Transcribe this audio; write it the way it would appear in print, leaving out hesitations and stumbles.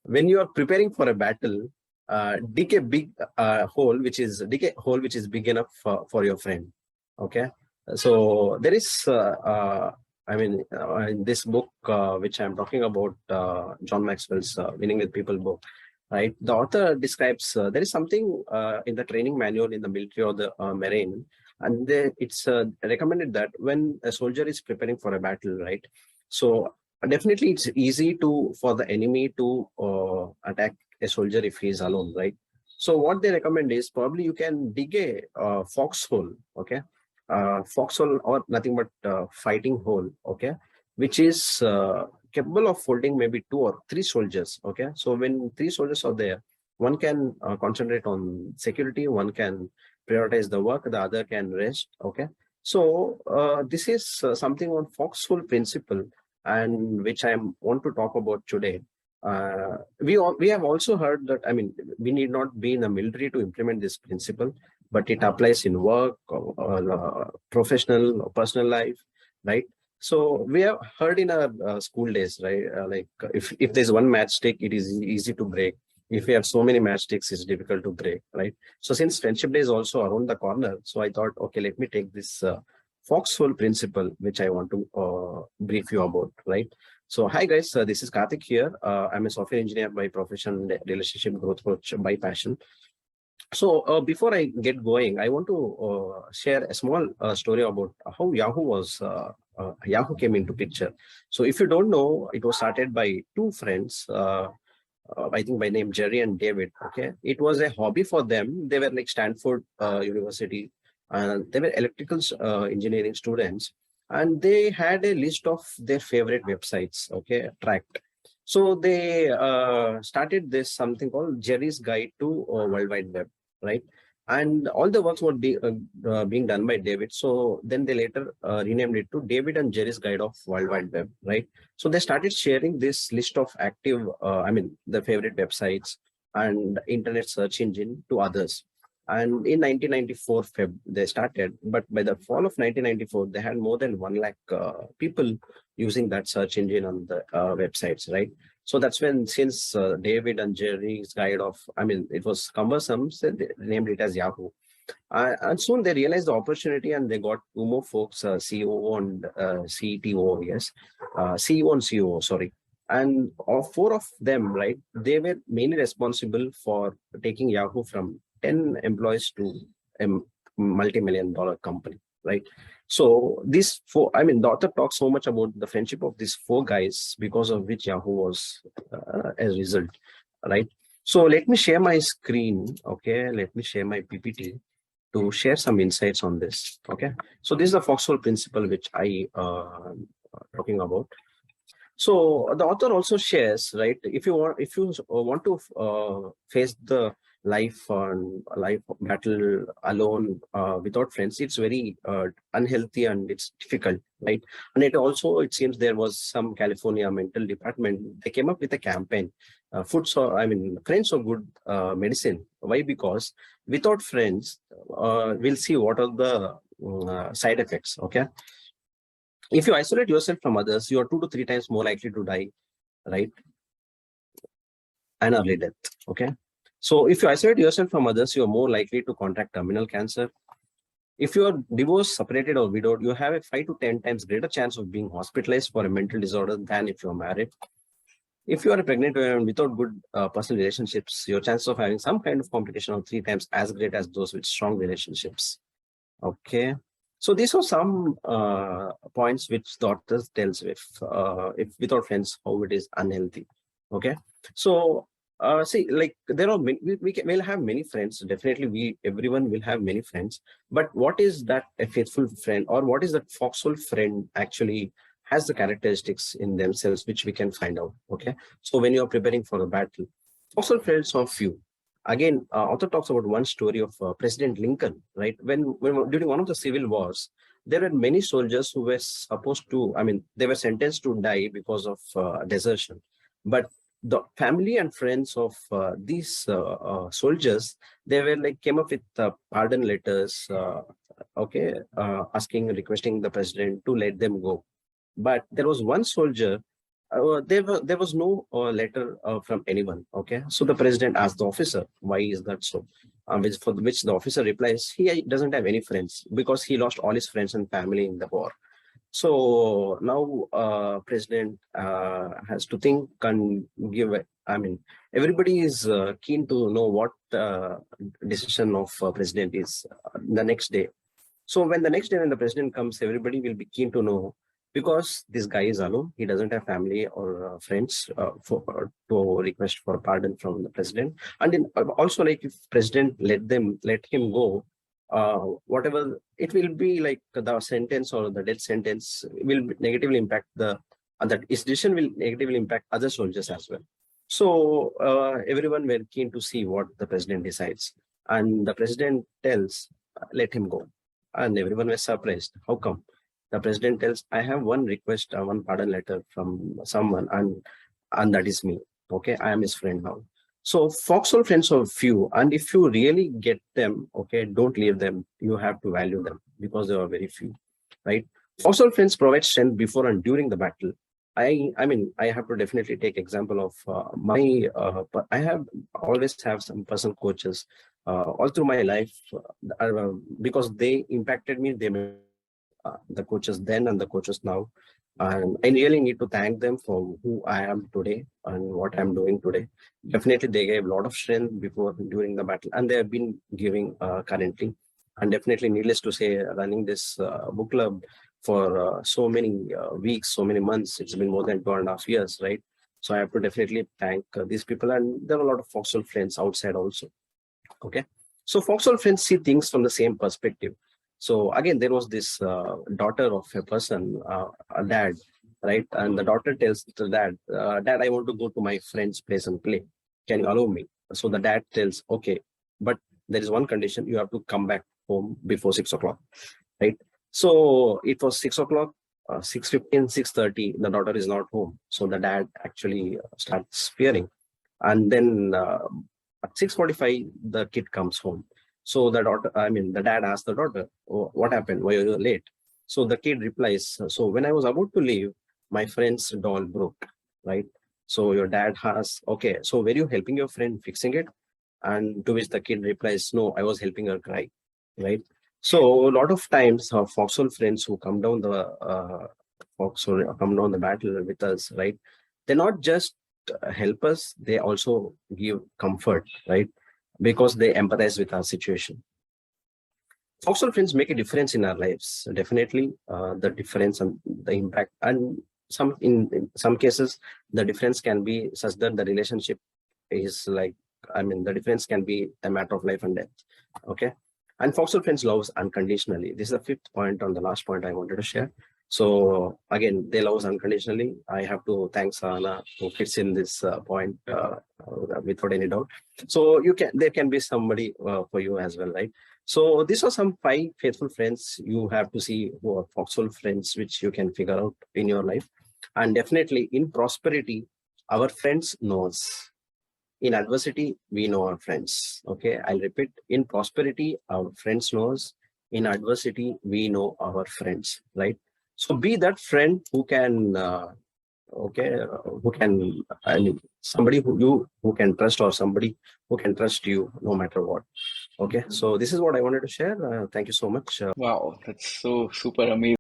when you are preparing for a battle, dig a big hole, dig a hole which is big enough for your friend. Okay, so there is, in this book which I'm talking about, John Maxwell's Winning with People book, right? The author describes there is something in the training manual in the military or the marine, and it's recommended that when a soldier is preparing for a battle, right? So definitely it's easy for the enemy to attack a soldier if he is alone, right? So what they recommend is probably you can dig a foxhole, okay? Foxhole or nothing but fighting hole, okay? Which is capable of holding maybe 2 or 3 soldiers, okay? So when 3 soldiers are there, one can concentrate on security, one can prioritize the work, the other can rest, okay? So this is something on Foxhole Principle, and which I want to talk about today. We have also heard that, I mean, we need not be in the military to implement this principle, but it applies in work, or professional or personal life, right? So we have heard in our school days, right? Like if there's one matchstick, it is easy to break. If we have so many matchsticks, it's difficult to break, right? So since Friendship Day is also around the corner, so I thought, okay, let me take this Foxhole Principle, which I want to brief you about, right? So hi guys, this is Karthik here. I'm a software engineer by profession, relationship growth coach by passion. So before I get going, I want to share a small story about how Yahoo came into picture. So if you don't know, it was started by 2 friends, I think by name Jerry and David. Okay, it was a hobby for them. They were like Stanford University, and they were electrical engineering students, and they had a list of their favorite websites. Okay, tracked. So they started this something called Jerry's Guide to World Wide Web, right? And all the works were being done by David. So then they later renamed it to David and Jerry's Guide of World Wide Web, right? So they started sharing this list of active, the favorite websites and internet search engine to others. And in 1994, they started, but by the fall of 1994, they had more than 1 lakh people using that search engine on the websites, right? So that's when, since David and Jerry's guide of, it was cumbersome, so they named it as Yahoo. And soon they realized the opportunity, and they got 2 more folks, CEO and CTO, yes, CEO and COO, sorry. And of 4 of them, right, they were mainly responsible for taking Yahoo from 10 employees to a multi-million-dollar company, right? So these 4, the author talks so much about the friendship of these 4 guys, because of which Yahoo was as a result, right? So let me share my screen, okay? Let me share my PPT to share some insights on this, okay? So this is the Foxhole Principle, which I talking about. So the author also shares, right? If you want to face the life battle alone without friends, it's very unhealthy and it's difficult, right? And it seems there was some California mental department, they came up with a campaign, friends are good medicine. Why? Because without friends, we'll see what are the side effects, okay? If you isolate yourself from others, you are 2 to 3 times more likely to die, right? An early death, okay? So if you isolate yourself from others, you are more likely to contract terminal cancer. If you are divorced, separated, or widowed, you have a 5 to 10 times greater chance of being hospitalized for a mental disorder than if you are married. If you are a pregnant woman without good personal relationships, your chances of having some kind of complication are 3 times as great as those with strong relationships. Okay. So these are some points which the author tells with, if without friends, how it is unhealthy. Okay. So see, like there are many, we'll have many friends. Definitely, everyone will have many friends. But what is that a faithful friend, or what is that foxhole friend actually has the characteristics in themselves, which we can find out. Okay. So when you are preparing for a battle, foxhole friends are few. Again, author talks about one story of President Lincoln, right? When during one of the civil wars, there were many soldiers who were supposed to, they were sentenced to die because of desertion. But the family and friends of these soldiers, they were like came up with pardon letters, requesting the president to let them go. But there was one soldier There was no letter from anyone. Okay, so the president asked the officer, "Why is that so?" Which the officer replies, "He doesn't have any friends because he lost all his friends and family in the war." So now president has to think and give. I mean, everybody is keen to know what decision of president is the next day. So when the next day when the president comes, everybody will be keen to know, because this guy is alone. He doesn't have family or friends to request for pardon from the president. And then also, like, if president let him go, whatever it will be, like the sentence or the death sentence will negatively impact that his decision will negatively impact other soldiers as well. So everyone were keen to see what the president decides, and the president tells, let him go. And everyone was surprised. How come? The president tells, I have one request, one pardon letter from someone, and that is me. Okay, I am his friend now. So foxhole friends are few, and if you really get them, okay, don't leave them. You have to value them because they are very few, right? Foxhole friends provide strength before and during the battle. I mean, I have to definitely take example of I have always have some personal coaches all through my life, because they impacted me. They the coaches then and the coaches now. And I really need to thank them for who I am today and what I'm doing today. Definitely, they gave a lot of strength before, during the battle, and they have been giving currently. And definitely, needless to say, running this book club for so many weeks, so many months, it's been more than 2.5 years, right? So I have to definitely thank these people. And there are a lot of foxhole friends outside also. Okay. So foxhole friends see things from the same perspective. So again, there was this daughter of a person, a dad, right? And the daughter tells the dad, Dad, I want to go to my friend's place and play. Can you allow me? So the dad tells, okay, but there is one condition. You have to come back home before 6 o'clock, right? So it was 6 o'clock, 6:15, 6:30, the daughter is not home. So the dad actually starts fearing. And then at 6:45, the kid comes home. So the dad asks the daughter, "Oh, what happened? Why are you late?" So the kid replies, so when I was about to leave, my friend's doll broke, right? So your dad asks, okay, so were you helping your friend fixing it? And to which the kid replies, no, I was helping her cry, right? So a lot of times, our foxhole friends who come down the come down the battle with us, right? They're not just help us, they also give comfort, right? Because they empathize with our situation. Foxhole friends make a difference in our lives. Definitely, the difference and the impact, and in some cases, the difference can be such that the relationship is like, I mean, the difference can be a matter of life and death. Okay. And foxhole friends loves unconditionally. This is the fifth point on the last point I wanted to share. So again, they love us unconditionally. I have to thank Sana who fits in this point without any doubt. So there can be somebody for you as well, right? So these are some 5 faithful friends you have to see who are foxhole friends, which you can figure out in your life. And definitely in prosperity, our friends know us. In adversity, we know our friends. Okay, I'll repeat. In prosperity, our friends know us. In adversity, we know our friends, right? So be that friend who can, who can, I mean, somebody who can trust, or somebody who can trust you no matter what. Okay, so this is what I wanted to share. Thank you so much. Wow, that's so super amazing.